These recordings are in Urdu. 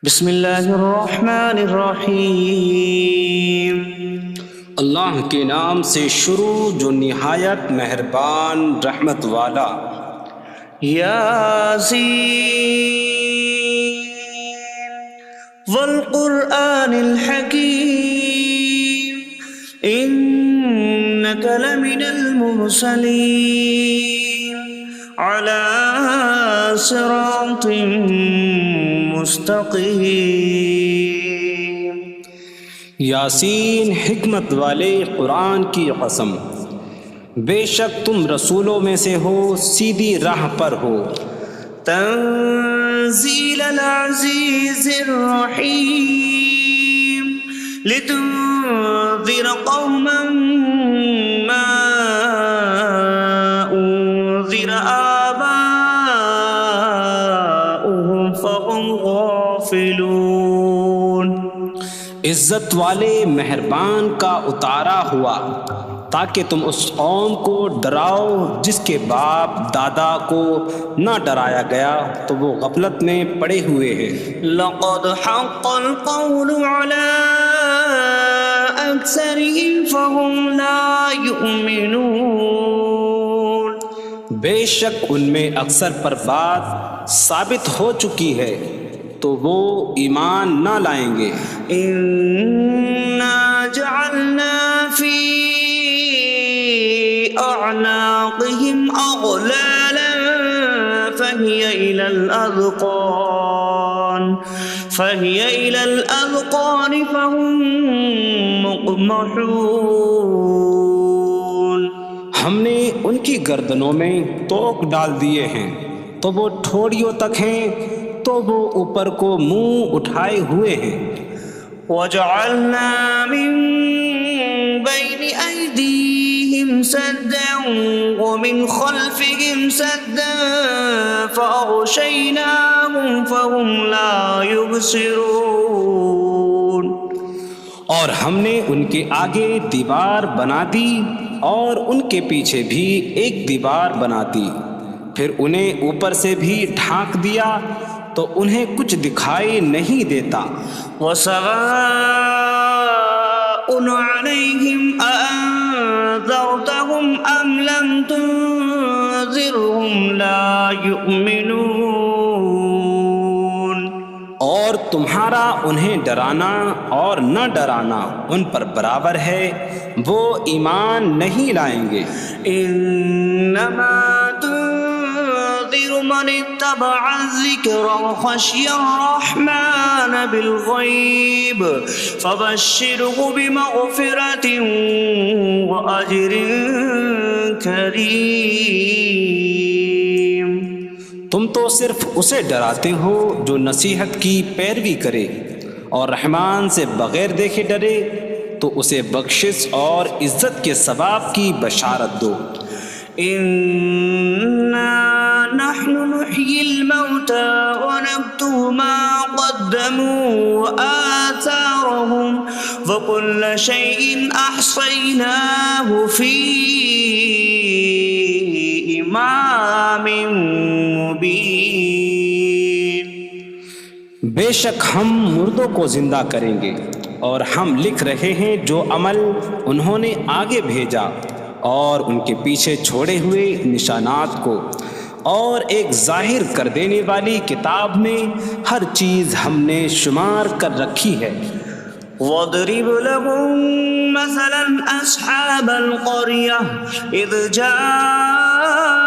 بسم اللہ الرحمن الرحیم۔ اللہ کے نام سے شروع جو نہایت مہربان رحمت والا۔ یاسین والقرآن الحکیم انک لمن المرسلین علی صراط مستقیم۔ یاسین حکمت والے قرآن کی قسم، بے شک تم رسولوں میں سے ہو، سیدھی راہ پر ہو۔ تنزیل العزیز الرحیم لتنذر قوما ما انذر آباؤهم فهم غافلون۔ عزت والے مہربان کا اتارا ہوا تاکہ تم اس قوم کو ڈراؤ جس کے باپ دادا کو نہ ڈرایا گیا تو وہ غفلت میں پڑے ہوئے ہیں۔ لقد حق القول على أكثرهم فهم لا يؤمنون۔ بے شک ان میں اکثر پر بات ثابت ہو چکی ہے تو وہ ایمان نہ لائیں گے۔ إنا جعلنا في أعناقهم أغلالا فهي إلى الأذقان فهم مقمحون۔ ہم نے ان کی گردنوں میں توق ڈال دیے ہیں تو وہ ٹھوڑیوں تک ہیں، تو وہ اوپر کو منہ اٹھائے ہوئے ہیں۔ وجعلنا من بين أيديهم سدا ومن خلفهم سدا فأغشيناهم فهم لا يبصرون۔ اور ہم نے ان کے آگے دیوار بنا دی اور ان کے پیچھے بھی ایک دیوار بنا دی، پھر انہیں اوپر سے بھی ڈھانک دیا تو انہیں کچھ دکھائی نہیں دیتا۔ وسواء عليهم أأنذرتهم أم لم تنذرهم لا يؤمنون۔ اور تمہارا انہیں ڈرانا اور نہ ڈرانا ان پر برابر ہے، وہ ایمان نہیں لائیں گے۔ انما تنذر من اتبع الذکر وخشی الرحمن بالغیب فبشره بمغفرة واجر کریم۔ تم تو صرف اسے ڈراتے ہو جو نصیحت کی پیروی کرے اور رحمان سے بغیر دیکھے ڈرے، تو اسے بخشش اور عزت کے ثواب کی بشارت دو۔ انا نحن نحيي الموتى ونكتب ما قدموا وآثارهم وكل شيء أحصيناه في إمام مبين۔ بے شک ہم مردوں کو زندہ کریں گے اور ہم لکھ رہے ہیں جو عمل انہوں نے آگے بھیجا اور ان کے پیچھے چھوڑے ہوئے نشانات کو، اور ایک ظاہر کر دینے والی کتاب میں ہر چیز ہم نے شمار کر رکھی ہے۔ وَاضْرِبْ لَهُم مَّثَلًا أَصْحَابَ الْقَرْيَةِ إِذْ جَاءَهَا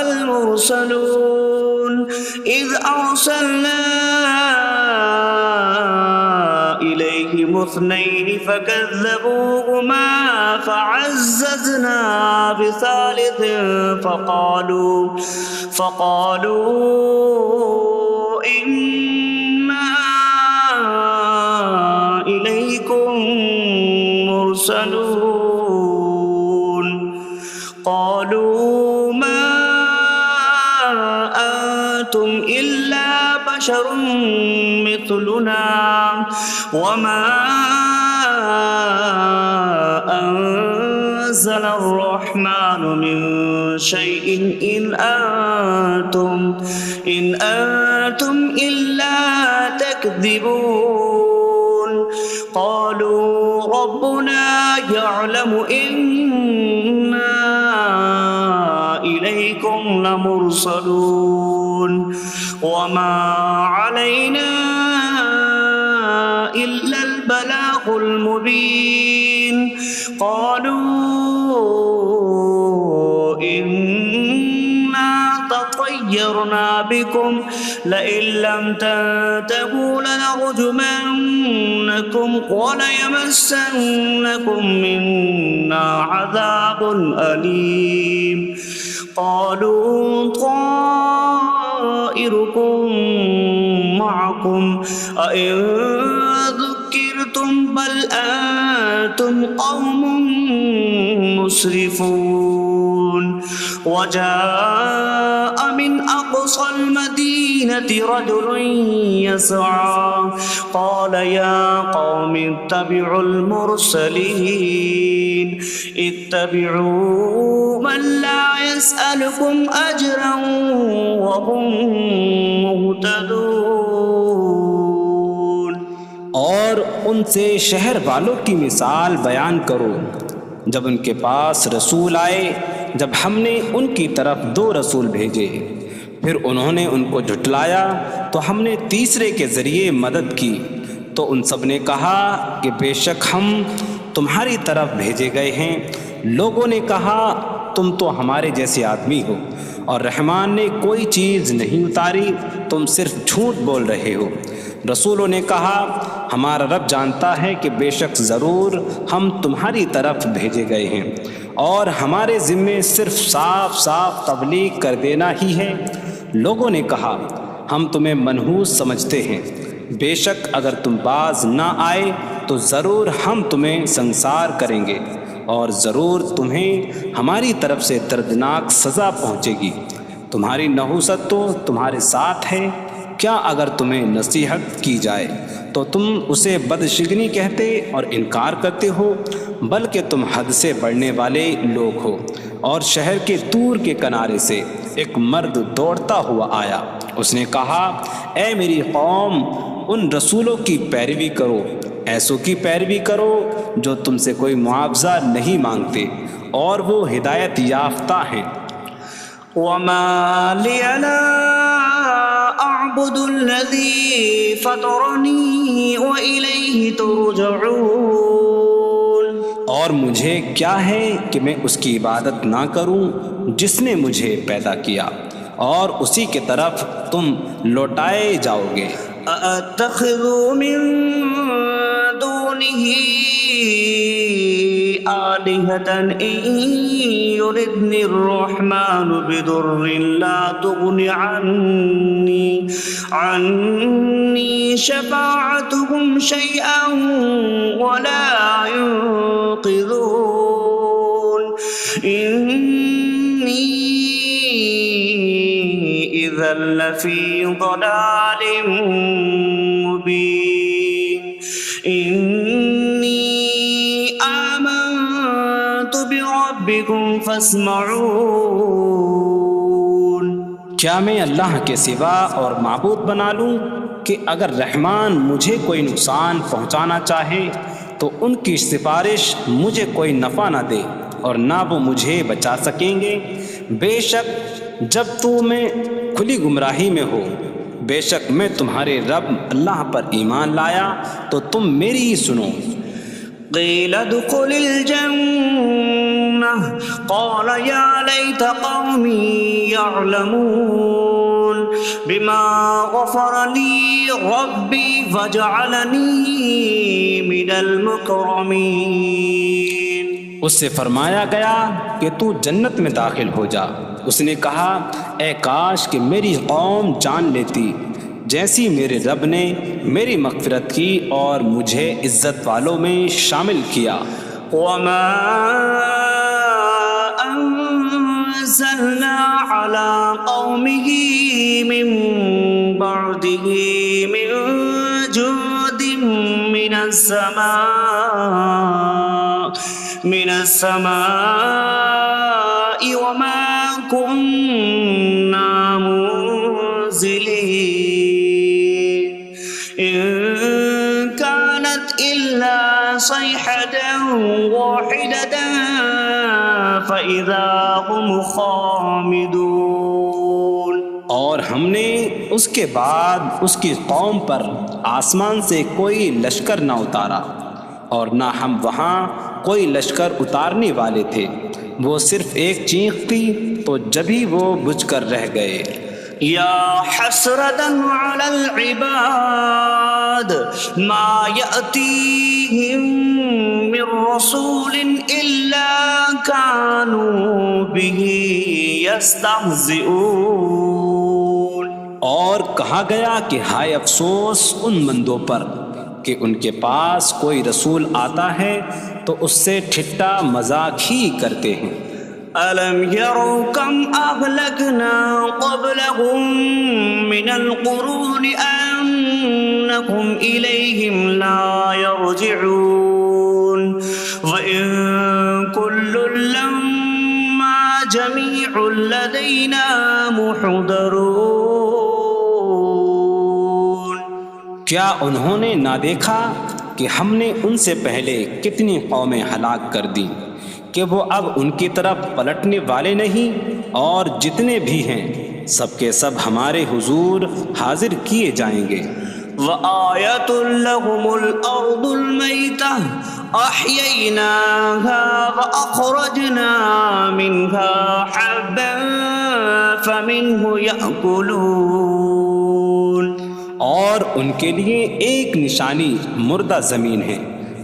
الْمُرْسَلُونَ إِذْ أَرْسَلْنَا إِلَيْهِمُ اثْنَيْنِ فَكَذَّبُوهُمَا فَعَزَّزْنَا بِثَالِثٍ فَقَالُوا إِنَّا إِلَيْكُمْ مُرْسَلُونَ۔ قَالُوا مَا أَنتُمْ إِلَّا بَشَرٌ مِثْلُنَا وَمَا أَنتُمْ نزل الرحمن من شيء إن أنتم إلا تكذبون قالوا ربنا يعلم إنا إليكم لمرسلون وما علينا إلا البلاغ المبين قالوا إنا تطيرنا بكم لئن لم تنتهوا لنرجمنكم وليمسنكم منا عذاب أليم قالوا طائركم معكم أئن ذكرتم بل أنتم قوم مسرفون وجاء من أقصى المدينة رجل يسعى قال يا قوم اتبعوا المرسلين اتبعوا من لا يسألكم أجرا وهم مهتدون اور ان سے شہر والوں کی مثال بیان کرو جب ان کے پاس رسول آئے جب ہم نے ان کی طرف 2 رسول بھیجے پھر انہوں نے ان کو جھٹلایا تو ہم نے تیسرے کے ذریعے مدد کی تو ان سب نے کہا کہ بے شک ہم تمہاری طرف بھیجے گئے ہیں لوگوں نے کہا تم تو ہمارے جیسے آدمی ہو اور رحمان نے کوئی چیز نہیں اتاری تم صرف جھوٹ بول رہے ہو رسولوں نے کہا ہمارا رب جانتا ہے کہ بے شک ضرور ہم تمہاری طرف بھیجے گئے ہیں اور ہمارے ذمے صرف صاف صاف تبلیغ کر دینا ہی ہے لوگوں نے کہا ہم تمہیں منحوس سمجھتے ہیں بے شک اگر تم باز نہ آئے تو ضرور ہم تمہیں سنسار کریں گے اور ضرور تمہیں ہماری طرف سے دردناک سزا پہنچے گی تمہاری نحوست تو تمہارے ساتھ ہے کیا اگر تمہیں نصیحت کی جائے تو تم اسے بدشگنی کہتے اور انکار کرتے ہو بلکہ تم حد سے بڑھنے والے لوگ ہو اور شہر کے دور کے کنارے سے ایک مرد دوڑتا ہوا آیا اس نے کہا اے میری قوم ان رسولوں کی پیروی کرو ایسوں کی پیروی کرو جو تم سے کوئی معاوضہ نہیں مانگتے اور وہ ہدایت یافتہ ہیں وما لي لا أعبد الذي فطرني وإليه ترجعون اور مجھے کیا ہے کہ میں اس کی عبادت نہ کروں جس نے مجھے پیدا کیا اور اسی کی طرف تم لوٹائے جاؤ گے أأتخذ من دونه آلهة إن يردني الرحمن بضر لا تغن عني شفاعتهم شيئا ولا ينقذون إني إذا لفي ضلال مبين إني آمنت بربكم فاسمعون کیا میں اللہ کے سوا اور معبود بنا لوں کہ اگر رحمان مجھے کوئی نقصان پہنچانا چاہے تو ان کی سفارش مجھے کوئی نفع نہ دے اور نہ وہ مجھے بچا سکیں گے بے شک جب میں کھلی گمراہی میں ہو بے شک میں تمہارے رب اللہ پر ایمان لایا تو تم میری ہی سنو قيل ادخل الجنة قال يا ليت قومي يعلمون بما غفر لي ربي فجعلني من المكرمين اس سے فرمایا گیا کہ تو جنت میں داخل ہو جا اس نے کہا اے کاش کہ میری قوم جان لیتی جیسی میرے رب نے میری مغفرت کی اور مجھے عزت والوں میں شامل کیا وما أنزلنا على قومه من بعده من جود من السماء من السماء وما كنا منزلين إن كانت إلا صيحة واحدة فإذا هم خامدون۔ اور ہم نے اس کے بعد اس کی قوم پر آسمان سے کوئی لشکر نہ اتارا، اور نہ ہم وہاں کوئی لشکر اتارنے والے تھے، وہ صرف ایک چیخ تھی تو جبھی وہ بجھ کر رہ گئے۔ یا حسرة على العباد ما يأتيهم من رسول إلا كانوا به يستهزئون۔ اور کہا گیا کہ ہائے افسوس ان بندوں پر کہ ان کے پاس کوئی رسول آتا ہے تو اس سے ٹھٹا مذاق ہی کرتے ہیں۔ أَلَمْ يَرَوْا كَمْ أَهْلَكْنَا قَبْلَهُمْ مِنَ الْقُرُونِ أَنَّكُمْ إِلَيْهِمْ لَا يَرْجِعُونَ وَإِن كُلٌّ لَّمَّا جَمِيعٌ لَّدَيْنَا مُحْضَرُونَ۔ کیا انہوں نے نہ دیکھا کہ ہم نے ان سے پہلے کتنی قومیں ہلاک کر دیں کہ وہ اب ان کی طرف پلٹنے والے نہیں، اور جتنے بھی ہیں سب کے سب ہمارے حضور حاضر کیے جائیں گے۔ وَآيَةٌ لَّهُمُ الْأَرْضُ الْمَيْتَةُ أَحْيَيْنَاهَا وَأَخْرَجْنَا مِنْهَا حَبًّا فَمِنْهُ يَأْكُلُونَ۔ اور ان کے لیے ایک نشانی مردہ زمین ہے،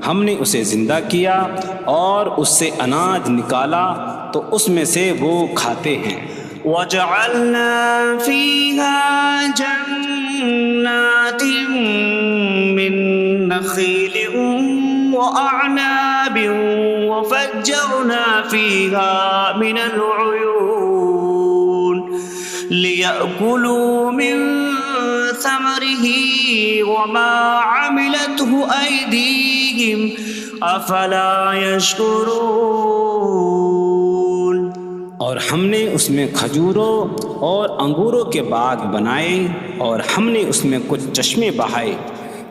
ہم نے اسے زندہ کیا اور اس سے اناج نکالا تو اس میں سے وہ کھاتے ہیں۔ وَجَعَلْنَا فِيهَا جَنَّاتٍ مِّن نَّخِيلٍ وَأَعْنَابٍ وَفَجَّرْنَا فِيهَا مِنَ الْعُيُونِ لِيَأْكُلُوا مِن ثَمَرِهِ وَمَا عَمِلَتْهُ أَيْدِيهِمْ أَفَلَا يَشْكُرُونَ۔ اور ہم نے اس میں کھجوروں اور انگوروں کے باغ بنائے، اور ہم نے اس میں کچھ چشمے بہائے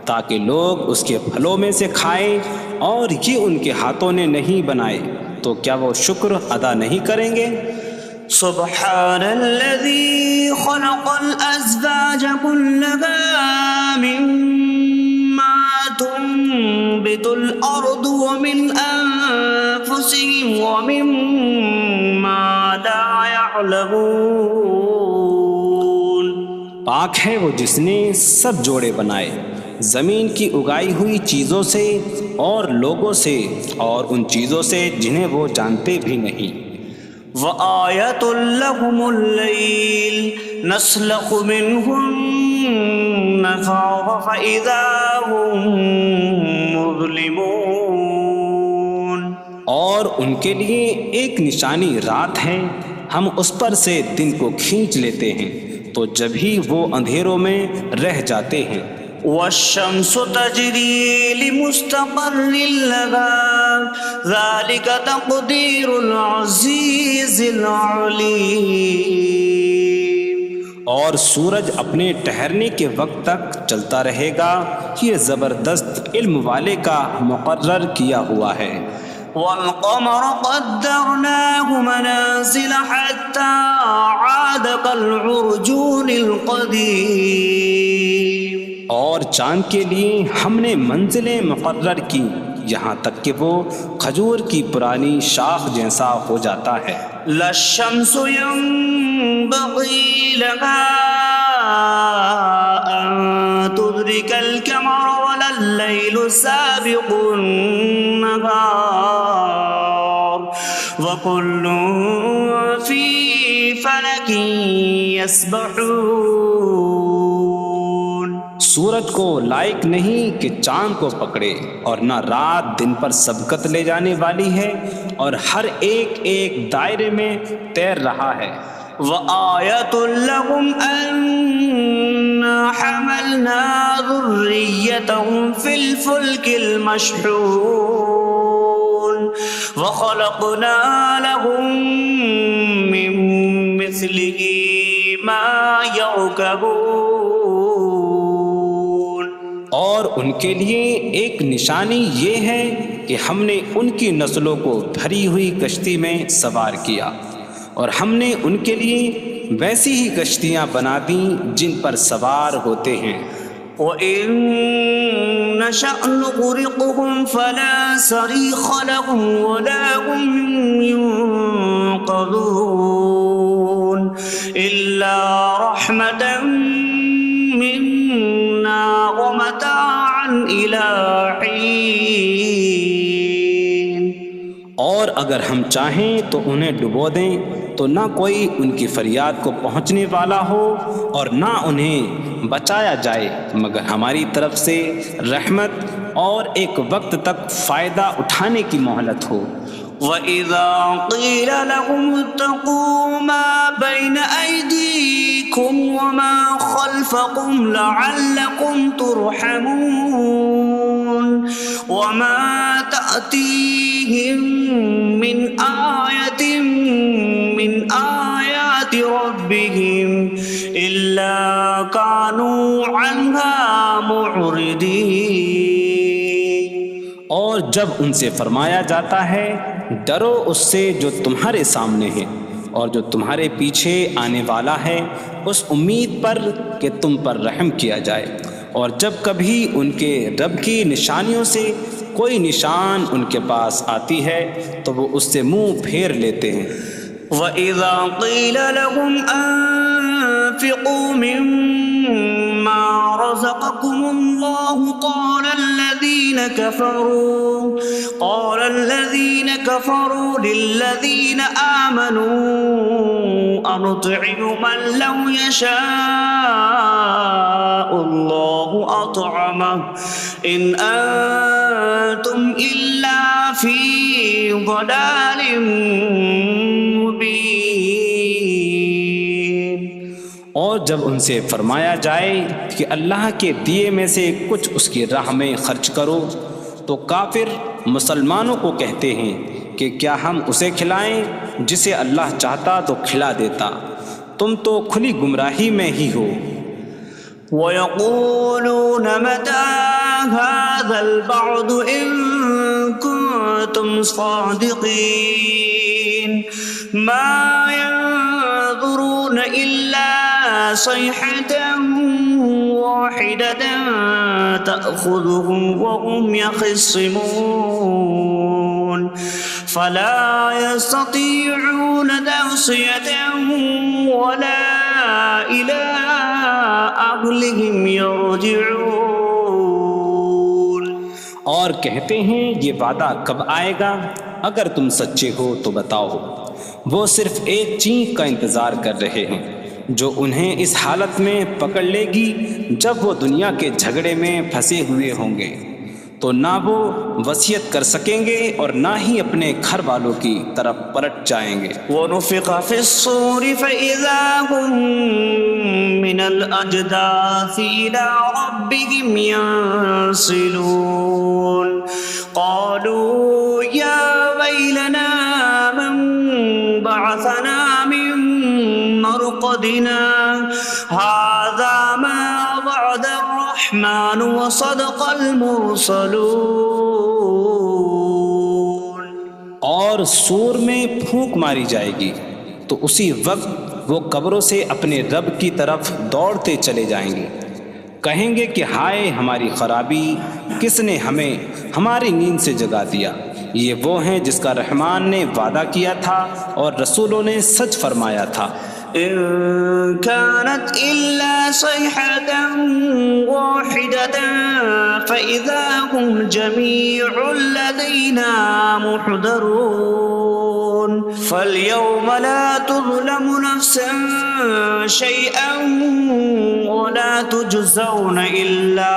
تاکہ لوگ اس کے پھلوں میں سے کھائیں، اور یہ ان کے ہاتھوں نے نہیں بنائے، تو کیا وہ شکر ادا نہیں کریں گے؟ سبحان الذي خلق الأزواج كلها مما تنبت الأرض ومن أنفسهم ومما لا يعلمون۔ پاک ہے وہ جس نے سب جوڑے بنائے زمین کی اگائی ہوئی چیزوں سے اور لوگوں سے اور ان چیزوں سے جنہیں وہ جانتے بھی نہیں۔ وَآيَةٌ لَّهُمُ اللَّيْلُ نَسْلَخُ مِنْهُ النَّهَارَ فَإِذَا هُم مُظْلِمُونَ۔ اور ان کے لیے ایک نشانی رات ہے، ہم اس پر سے دن کو کھینچ لیتے ہیں تو جبھی وہ اندھیروں میں رہ جاتے ہیں۔ وَالشَّمْسُ تَجْرِي لِمُسْتَقَرٍّ لَّهَا ذَلِكَ تَقْدِيرُ الْعَزِيزِ الْعَلِيمِ۔ اور سورج اپنے ٹھہرنے کے وقت تک چلتا رہے گا، یہ زبردست علم والے کا مقرر کیا ہوا ہے۔ وَالْقَمَرَ قَدَّرْنَاهُ مَنَازِلَ حَتَّى عَادَ كَالْعُرْجُونِ الْقَدِيمِ۔ اور چاند کے لیے ہم نے منزلیں مقرر کی یہاں تک کہ وہ کھجور کی پرانی شاخ جیسا ہو جاتا ہے۔ لا الشمس ينبغي لها أن تدرك القمر ولا الليل سابق النهار وكل في فلك يسبحون۔ سورج کو لائق نہیں کہ چاند کو پکڑے، اور نہ رات دن پر سبقت لے جانے والی ہے، اور ہر ایک ایک دائرے میں تیر رہا ہے۔ وَآيَةٌ لَّهُمْ أَنَّا حَمَلْنَا ذُرِّيَّتَهُمْ فِي الْفُلْكِ الْمَشْحُونِ۔ وخلقنا لهم من مثله ما يركبون. اور ان کے لیے ایک نشانی یہ ہے کہ ہم نے ان کی نسلوں کو بھری ہوئی کشتی میں سوار کیا، اور ہم نے ان کے لیے ویسی ہی کشتیاں بنا دیں جن پر سوار ہوتے ہیں. وَإِن نَّشَأْ نُغْرِقْهُمْ فَلَا صَرِيخَ لَهُمْ وَلَا هُمْ يُنقَذُونَ إِلَّا رَحْمَةً مِّنَّا وَمَتَاعًا إِلَىٰ حِينٍ. اور اگر ہم چاہیں تو انہیں ڈبو دیں تو نہ کوئی ان کی فریاد کو پہنچنے والا ہو اور نہ انہیں بچایا جائے مگر ہماری طرف سے رحمت اور ایک وقت تک فائدہ اٹھانے کی مہلت ہو. وَإِذَا قِيلَ لَهُمُ اتَّقُوا مَا بَيْنَ أَيْدِيكُمْ وَمَا خَلْفَكُمْ لَعَلَّكُمْ تُرْحَمُونَ وَمَا تَأْتِيهِم مِّنْ آيَةٍ مِّنْ آيَاتِ رَبِّهِمْ إِلَّا كَانُوا عَنْهَا مُعْرِضِينَ. اور جب ان سے فرمایا جاتا ہے ڈرو اس سے جو تمہارے سامنے ہے اور جو تمہارے پیچھے آنے والا ہے، اس امید پر کہ تم پر رحم کیا جائے، اور جب کبھی ان کے رب کی نشانیوں سے کوئی نشان ان کے پاس آتی ہے تو وہ اس سے منہ پھیر لیتے ہیں. وَإِذَا قِيلَ لَهُمْ أَنفِقُوا مِمَّا رَزَقَكُمُ اللَّهُ قَالَ الَّذِينَ كَفَرُوا لِلَّذِينَ آمَنُوا أَنُطْعِمُ مَن لَّوْ يَشَاءُ اللَّهُ أَطْعَمَهُ إِنْ أَنتُمْ إِلَّا فِي ضَلَالٍ مبین. اور جب ان سے فرمایا جائے کہ اللہ کے دیے میں سے کچھ اس کی راہ میں خرچ کرو تو کافر مسلمانوں کو کہتے ہیں کہ کیا ہم اسے کھلائیں جسے اللہ چاہتا تو کھلا دیتا، تم تو کھلی گمراہی میں ہی ہو. وَيَقُولُونَ مَتَىٰ هَٰذَا الْوَعْدُ إِن كُنتُمْ صَادِقِينَ مَا يَنظُرُونَ إِلَّا صَيْحَةً وَاحِدَةً تَأْخُذُهُمْ وَهُمْ يَخِصِّمُونَ فَلَا يَسْتَطِيعُونَ تَوْصِيَةً وَلَا إِلَىٰ أَهْلِهِمْ يَرْجِعُونَ. اور کہتے ہیں یہ وعدہ کب آئے گا؟ اگر تم سچے ہو تو بتاؤ. وہ صرف ایک چینک کا انتظار کر رہے ہیں جو انہیں اس حالت میں پکڑ لے گی جب وہ دنیا کے جھگڑے میں پھنسے ہوئے ہوں گے، تو نہ وہ وصیت کر سکیں گے اور نہ ہی اپنے گھر والوں کی طرف پلٹ جائیں گے. وَنُفِخَ فِي الصُّورِ فَإِذَا هُم مِّنَ الْأَجْدَاثِ إِلَىٰ رَبِّهِمْ يَنسِلُونَ قَالُوا يَا وَيْلَنَا مَن بَعَثَنَا مِن مَّرْقَدِنَا هَٰذَا مَا وَعَدَ الرَّحْمَٰنُ وَصَدَقَ الْمُرْسَلُونَ. اور سور میں پھونک ماری جائے گی تو اسی وقت وہ قبروں سے اپنے رب کی طرف دوڑتے چلے جائیں گے، کہیں گے کہ ہائے ہماری خرابی، کس نے ہمیں ہماری نیند سے جگا دیا. یہ وہ ہیں جس کا رحمان نے وعدہ کیا تھا اور رسولوں نے سچ فرمایا تھا. إن كانت إلا صيحة واحدة فإذا هم جميع لدينا محضرون. فاليوم لا تظلم نفس شيئا ولا تجزون إلا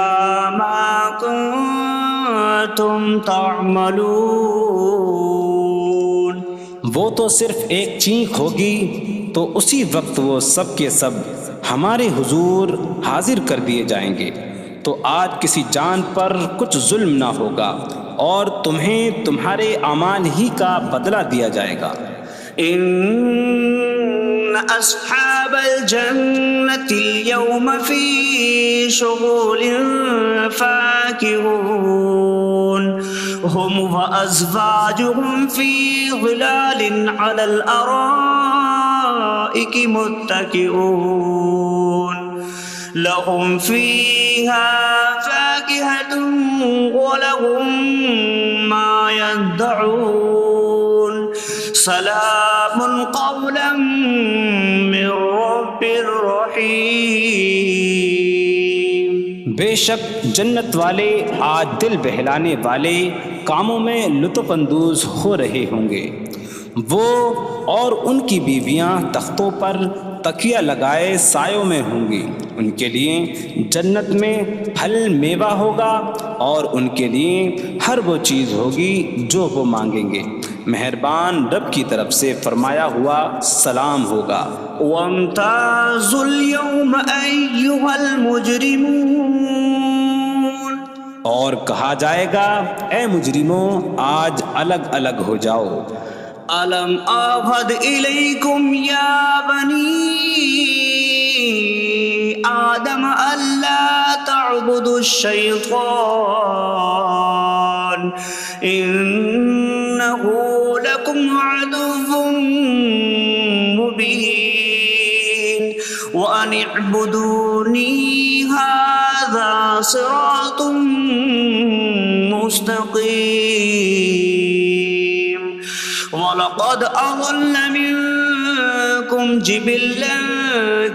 ما كنتم تعملون. وہ تو صرف ایک چینک ہوگی تو اسی وقت وہ سب کے سب ہمارے حضور حاضر کر دیے جائیں گے، تو آج کسی جان پر کچھ ظلم نہ ہوگا اور تمہیں تمہارے اعمال ہی کا بدلہ دیا جائے گا۔ إن أصحاب الجنة اليوم في شغل فاكهون هم وأزواجهم في ظلال على الأرائك متكئون لهم فيها فاكهة ولهم ما يدعون سلام قولا من رب رحیم۔ بے شک جنت والے آج دل بہلانے والے کاموں میں لطف اندوز ہو رہے ہوں گے۔ وہ اور ان کی بیویاں تختوں پر تکیہ لگائے سایوں میں ہوں گی۔ ان کے لیے جنت میں پھل میوہ ہوگا اور ان کے لیے ہر وہ چیز ہوگی جو وہ مانگیں گے۔ مہربان رب کی طرف سے فرمایا ہوا سلام ہوگا۔ وامتازوا اليوم أيها المجرمون، اور کہا جائے گا اے مجرموں آج الگ الگ ہو جاؤ۔ ألم أعهد إليكم يا بني آدم ألا تعبدوا الشيطان إنه لكم عدو مبين وأن اعبدوني هذا صراط مستقيم وَلَقَدْ أَضَلَّ مِنكُمْ جِبِلًّا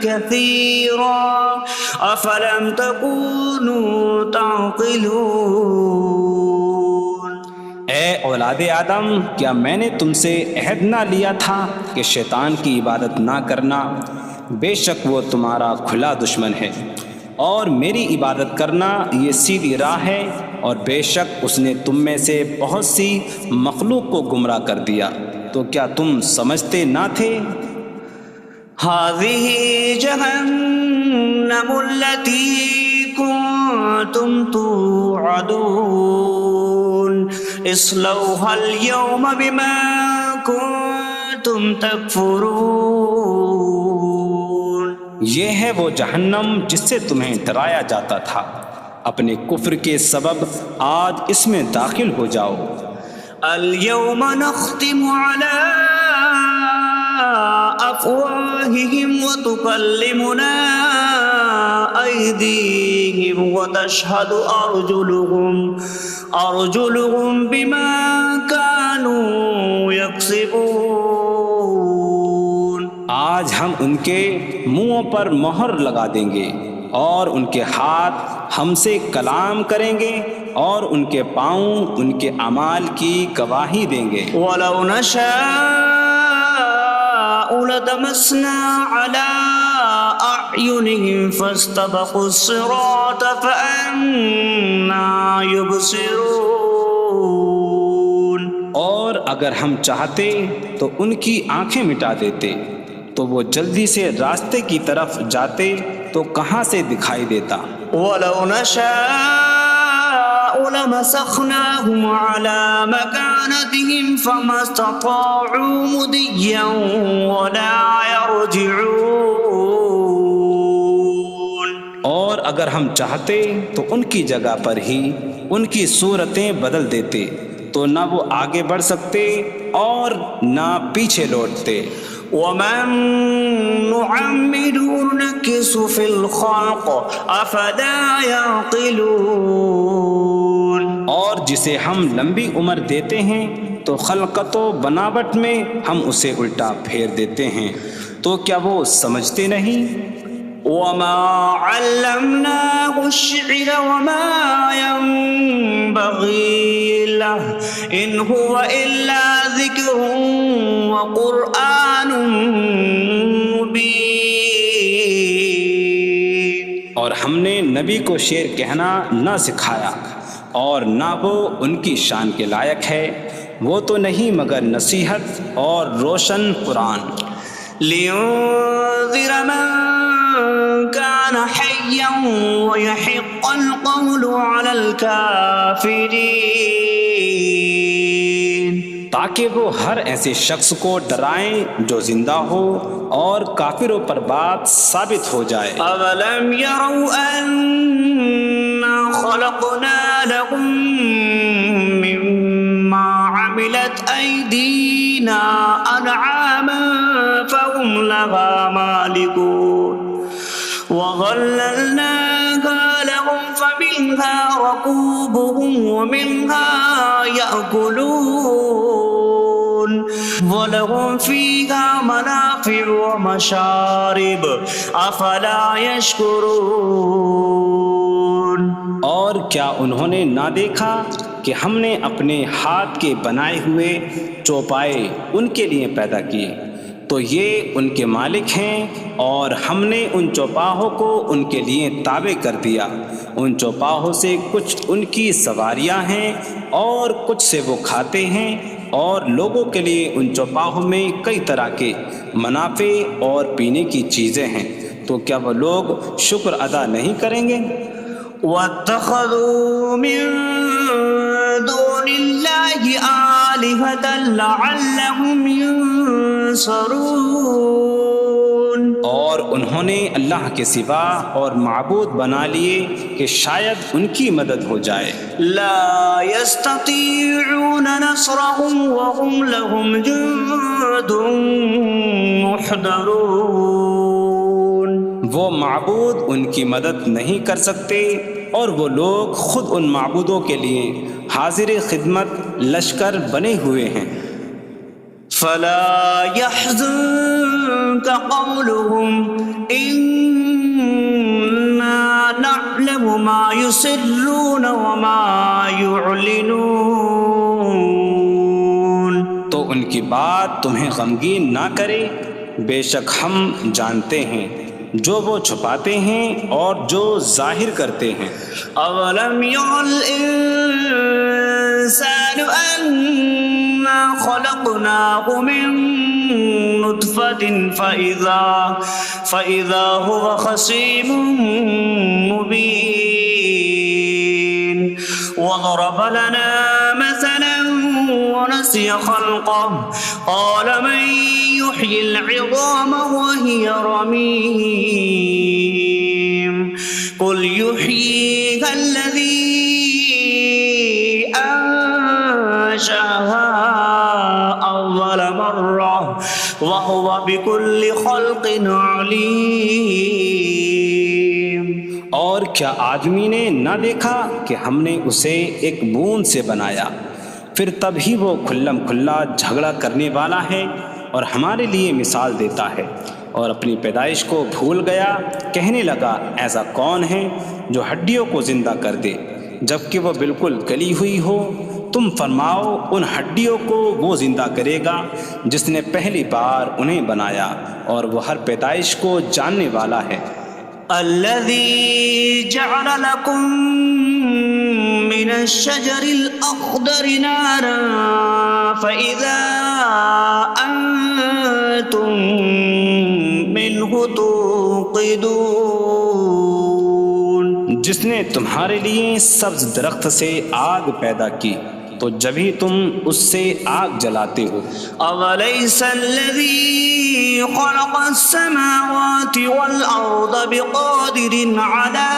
كَثِيرًا أَفَلَمْ تَكُونُوا تَعْقِلُونَ۔ اے اولاد آدم، کیا میں نے تم سے عہد نہ لیا تھا کہ شیطان کی عبادت نہ کرنا؟ بے شک وہ تمہارا کھلا دشمن ہے، اور میری عبادت کرنا یہ سیدھی راہ ہے، اور بے شک اس نے تم میں سے بہت سی مخلوق کو گمراہ کر دیا، تو کیا تم سمجھتے نہ تھے؟ هذه جهنم التي كنتم توعدون اصلوها اليوم بما كنتم تكفرون۔ یہ ہے وہ جہنم جس سے تمہیں ڈرایا جاتا تھا، اپنے کفر کے سبب آج اس میں داخل ہو جاؤ۔ اليوم نختم على أفواههم وتكلمنا أيديهم وتشهد أرجلهم بما كانوا يكسبون۔ آج ہم ان کے منہوں پر مہر لگا دیں گے، اور ان کے ہاتھ ہم سے کلام کریں گے، اور ان کے پاؤں ان کے اعمال کی گواہی دیں گے۔ وَلَوْ نَشَاءُ لَطَمَسْنَا عَلَىٰ أَعْيُنِهِمْ فَاسْتَبَقُوا الصِّرَاطَ فَأَنَّىٰ يُبْصِرُونَ۔ اور اگر ہم چاہتے تو ان کی آنکھیں مٹا دیتے، تو وہ جلدی سے راستے کی طرف جاتے تو کہاں سے دکھائی دیتا۔ وَلَوْ نَشَاءُ لَمَسَخْنَاهُمْ عَلَىٰ مَكَانَتِهِمْ فَمَا اسْتَطَاعُوا مُضِيًّا وَلَا يَرْجِعُونَ۔ اور اگر ہم چاہتے تو ان کی جگہ پر ہی ان کی صورتیں بدل دیتے، تو نہ وہ آگے بڑھ سکتے اور نہ پیچھے لوٹتے۔ وَمَن نُّعَمِّرْهُ نُنَكِّسْهُ فِي الْخَلْقِ أَفَلَا يَعْقِلُونَ۔ اور جسے ہم لمبی عمر دیتے ہیں تو خلقت و بناوٹ میں ہم اسے الٹا پھیر دیتے ہیں، تو کیا وہ سمجھتے نہیں؟ وَمَا عَلَّمْنَاهُ الشِّعْرَ وَمَا يَنبَغِي لَهُ إِنْ هُوَ إِلَّا ذِكْرٌ وَقُرْآنٌ مُّبِينٌ۔ اور ہم نے نبی کو شعر کہنا نہ سکھایا، اور نہ وہ ان کی شان کے لائق ہے، وہ تو نہیں مگر نصیحت اور روشن قرآن۔ لِيُنذِرَ مَن كَانَ حَيًّا حيا ويحق القول على الكافرين تاکہ وہ ہر ایسے شخص کو ڈرائیں جو زندہ ہو اور کافروں پر بات ثابت ہو جائے۔ أولم يروا أنا خلقنا لهم مما عملت أيدينا أنعاما فهم لها مالكون وظللناها لهم فمنها ركوبهم ومنها يأكلون وَلَهُمْ فِيهَا مَنَافِعُ وَمَشَارِبُ أَفَلَا يَشْكُرُونَ۔ اور کیا انہوں نے نہ دیکھا کہ ہم نے اپنے ہاتھ کے بنائے ہوئے چوپائے ان کے لیے پیدا کیے، تو یہ ان کے مالک ہیں، اور ہم نے ان چوپاہوں کو ان کے لیے تابع کر دیا۔ ان چوپاہوں سے کچھ ان کی سواریاں ہیں اور کچھ سے وہ کھاتے ہیں، اور لوگوں کے لیے ان چوپاہوں میں کئی طرح کے منافع اور پینے کی چیزیں ہیں، تو کیا وہ لوگ شکر ادا نہیں کریں گے؟ وَاتَّخَذُوا مِن دُونِ اللَّهِ آلِهَةً لَعَلَّهُمْ يُنصَرُونَ۔ اور انہوں نے اللہ کے سوا اور معبود بنا لیے کہ شاید ان کی مدد ہو جائے۔ لا يستطيعون نصرهم وهم لهم جند محضرون۔ وہ معبود ان کی مدد نہیں کر سکتے، اور وہ لوگ خود ان معبودوں کے لیے حاضر خدمت لشکر بنے ہوئے ہیں۔ فلا يحزنك قولهم إنا نعلم ما يسرون وما يعلنون۔ تو ان کی بات تمہیں غمگین نہ کرے، بے شک ہم جانتے ہیں جو وہ چھپاتے ہیں اور جو ظاہر کرتے ہیں۔ اولم ير الانسان انا خلقناه من نطفة فإذا هو خصيم مبين وضرب لنا مثلا ونسي خلقه قال من يحيي العظام وهي رميم قل يحييها الذي أنشأها أول مرة وهو بكل خلق عليم۔ اور کیا آدمی نے نہ دیکھا کہ ہم نے اسے ایک بوند سے بنایا، پھر تب ہی وہ کھلم کھلا جھگڑا کرنے والا ہے اور ہمارے لیے مثال دیتا ہے، اور اپنی پیدائش کو بھول گیا، کہنے لگا ایسا کون ہے جو ہڈیوں کو زندہ کر دے جبکہ وہ بالکل گلی ہوئی ہو؟ تم فرماؤ ان ہڈیوں کو وہ زندہ کرے گا جس نے پہلی بار انہیں بنایا، اور وہ ہر پیدائش کو جاننے والا ہے۔ الذي جعل لكم من الشجر الأخضر نارا فإذا أنتم منه توقدون۔ جس نے تمہارے لیے سبز درخت سے آگ پیدا کی تو جبھی تم اس سے آگ جلاتے ہو۔ أَوَلَيْسَ الَّذِي خَلَقَ السَّمَاوَاتِ وَالْأَرْضَ بِقَادِرٍ عَلَىٰ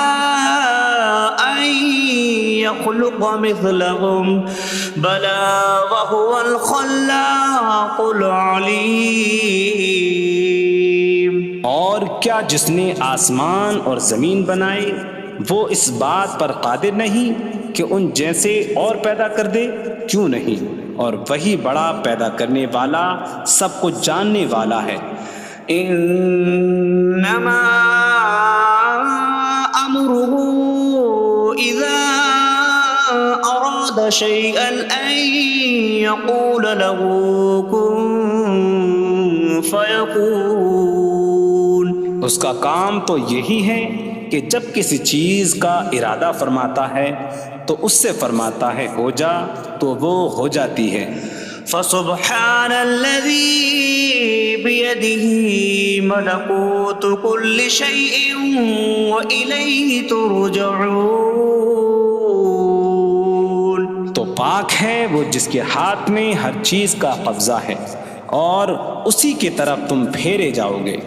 أَن يَخْلُقَ مِثْلَهُم بَلَىٰ وَهُوَ الْخَلَّاقُ الْعَلِيمُ۔ اور کیا جس نے آسمان اور زمین بنائے وہ اس بات پر قادر نہیں کہ ان جیسے اور پیدا کر دے؟ کیوں نہیں، اور وہی بڑا پیدا کرنے والا سب کچھ جاننے والا ہے۔ انما امره اذا اراد شيئا ان يقول له كن فيكون۔ اس کا کام تو یہی ہے کہ جب کسی چیز کا ارادہ فرماتا ہے تو اس سے فرماتا ہے ہو جا، تو وہ ہو جاتی ہے۔ فسبحان الذي بيده ملكوت كل شيء وإليه ترجعون. تو پاک ہے وہ جس کے ہاتھ میں ہر چیز کا قبضہ ہے اور اسی کی طرف تم پھیرے جاؤ گے.